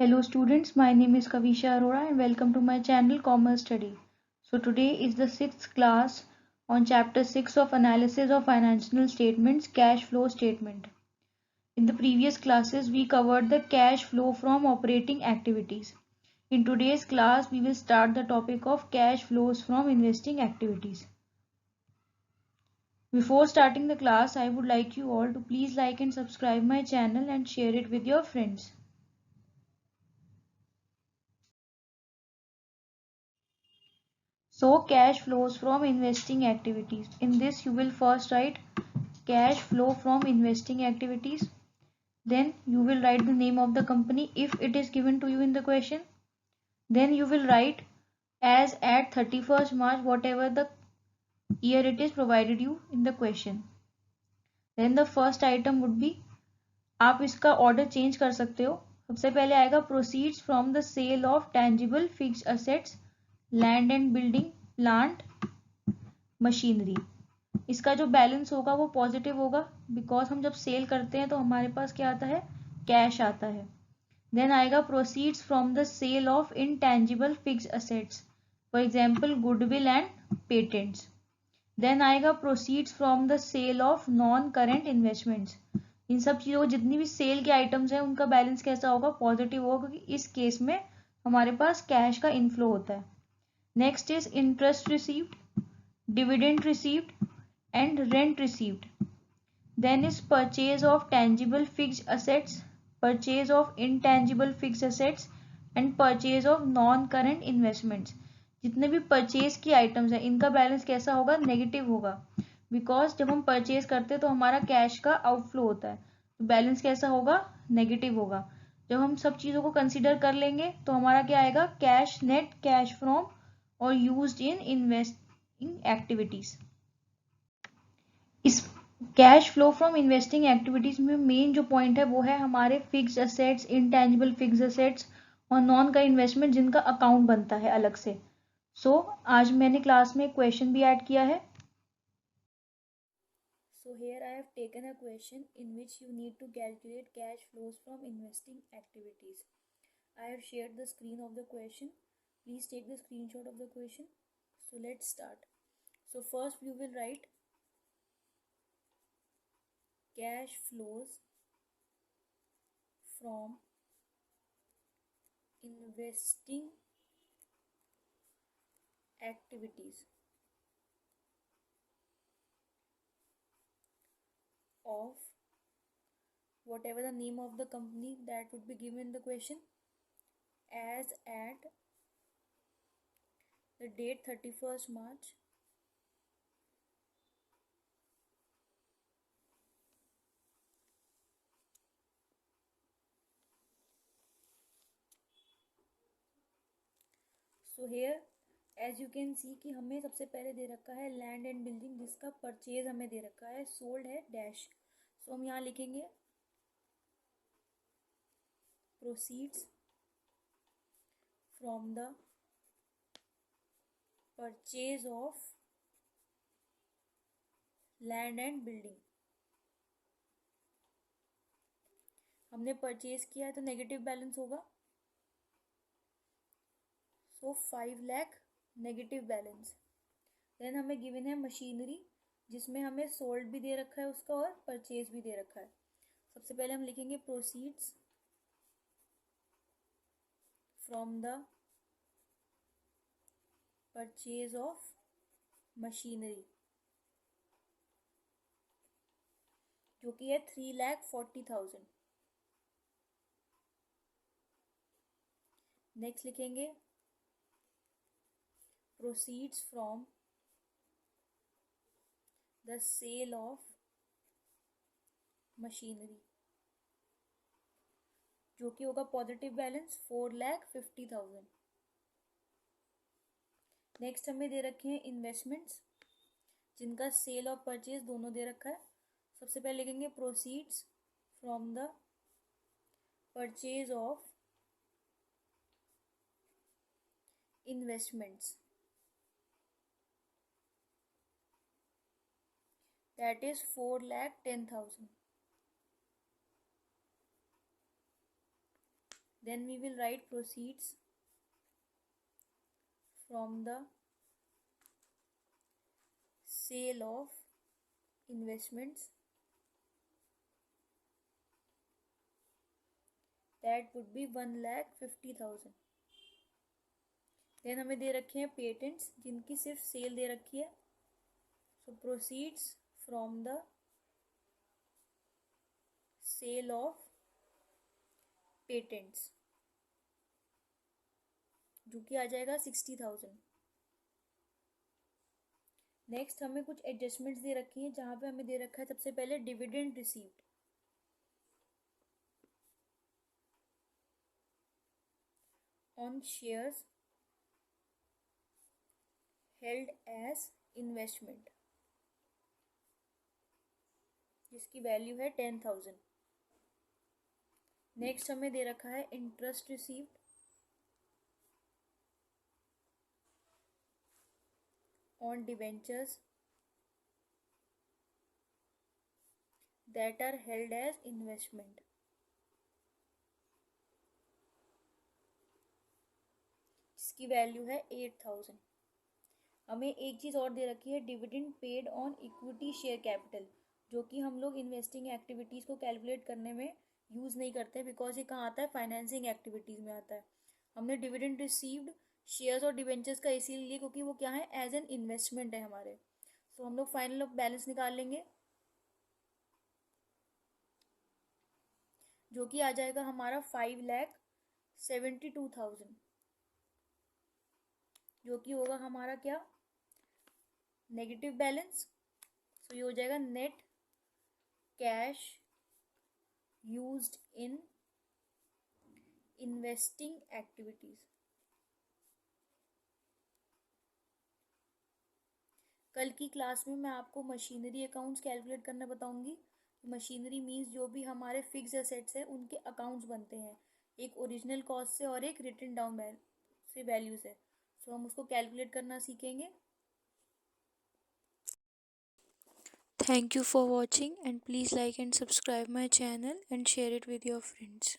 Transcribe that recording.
Hello students, my name is Kavisha Arora and welcome to my channel Commerce Study. So today is the 6th class on chapter 6 of Analysis of Financial Statements, Cash Flow Statement. In the previous classes we covered the cash flow from operating activities. In today's class we will start the topic of cash flows from investing activities. Before starting the class, I would like you all to please like and subscribe my channel and share it with your friends. So cash flows from investing activities. In this you will first write cash flow from investing activities. Then you will write the name of the company if it is given to you in the question. Then you will write as at 31st March whatever the year it is provided you in the question. Then the first item would be, आप इसका order change कर सकते हो. सबसे पहले आएगा proceeds from the sale of tangible fixed assets, land and building, plant, machinery. इसका जो बैलेंस होगा वो पॉजिटिव होगा बिकॉज हम जब सेल करते हैं तो हमारे पास क्या आता है, कैश आता है. देन आएगा proceeds from the sale of intangible fixed assets, for example goodwill and patents. Then आएगा proceeds from the sale of non current investments. इन सब चीज़ों जितनी भी सेल के आइटम्स हैं उनका बैलेंस कैसा होगा, पॉजिटिव होगा, क्योंकि इस केस में हमारे पास कैश का इनफ्लो होता है. Next is interest received, dividend received and rent received. Then is purchase of tangible fixed assets, purchase of intangible fixed assets and purchase of non-current investments. जितने भी परचेज की आइटम्स हैं इनका बैलेंस कैसा होगा, नेगेटिव होगा, बिकॉज जब हम परचेज करते हैं तो हमारा कैश का आउटफ्लो होता है, तो बैलेंस कैसा होगा, नेगेटिव होगा. जब हम सब चीज़ों को कंसिडर कर लेंगे तो हमारा क्या आएगा, कैश नेट कैश फ्रॉम और यूज्ड इन इन्वेस्टिंग एक्टिविटीज. इस cash flow from investing activities में मेन जो पॉइंट है वो है हमारे fixed assets, intangible fixed assets और नॉन का इन्वेस्टमेंट जिनका अकाउंट बनता है अलग से. सो आज मैंने क्लास में एक क्वेश्चन भी ऐड किया है. So here I have taken a question in which you need to calculate cash flows from investing activities. I have shared the screen of the question. Please take the screenshot of the question. So let's start. So first we will write cash flows from investing activities of whatever the name of the company that would be given in the question as at the date 31st March So here as you can see कि हमें सबसे पहले दे रखा है land and building जिसका purchase हमें दे रखा है, सोल्ड है डैश. सो हम यहाँ लिखेंगे proceeds from the purchase of land and building. हमने परचेज किया है तो नेगेटिव बैलेंस होगा, सो 5 लाख नेगेटिव बैलेंस. देन हमें गिवन है मशीनरी जिसमें हमें सोल्ड भी दे रखा है उसका और परचेज भी दे रखा है. सबसे पहले हम लिखेंगे proceeds from the purchase of machinery जो कि है 3,40,000. नेक्स्ट लिखेंगे proceeds from the sale of machinery जो कि होगा पॉजिटिव बैलेंस 4,50,000. नेक्स्ट हमें दे रखे हैं इन्वेस्टमेंट्स जिनका सेल और परचेज दोनों दे रखा है. सबसे पहले लिखेंगे proceeds from the purchase of investments that is 4,10,000. then we will write proceeds from the sale of investments, that would be 1,50,000। Then हमें दे रखे हैं पेटेंट्स जिनकी सिर्फ सेल दे रखी है, so proceeds from the sale of patents जो कि आ जाएगा 60,000। नेक्स्ट हमें कुछ एडजस्टमेंट्स दे रखी हैं जहाँ पे हमें दे रखा है सबसे पहले dividend received on shares held as investment जिसकी वैल्यू है 10,000। नेक्स्ट हमें दे रखा है interest received on debentures that are held as investment जिसकी वैल्यू है 8,000। हमें एक चीज़ और दे रखी है dividend paid on equity share capital जो कि हम लोग इन्वेस्टिंग एक्टिविटीज़ को कैलकुलेट करने में यूज़ नहीं करते बिकॉज ये कहाँ आता है, फाइनेंसिंग एक्टिविटीज़ में आता है। हमने डिविडेंड रिसीव्ड शेयर्स और डिवेंचर्स का इसीलिए लिए क्योंकि वो क्या है, एज एन इन्वेस्टमेंट है हमारे। तो हम लोग फाइनल बैलेंस निकाल लेंगे जो कि आ जाएगा हमारा 5,72,000 जो कि होगा हमारा क्या, नेगेटिव बैलेंस। सो ये हो जाएगा net cash used in investing activities. कल की क्लास में मैं आपको मशीनरी अकाउंट्स कैलकुलेट करना बताऊंगी। मशीनरी मीन्स जो भी हमारे फिक्स एसेट्स हैं उनके अकाउंट्स बनते हैं, एक ओरिजिनल कॉस्ट से और एक रिटन डाउन से वैल्यू से। सो हम उसको कैलकुलेट करना सीखेंगे। Thank you for watching and please like and subscribe my channel and share it with your friends.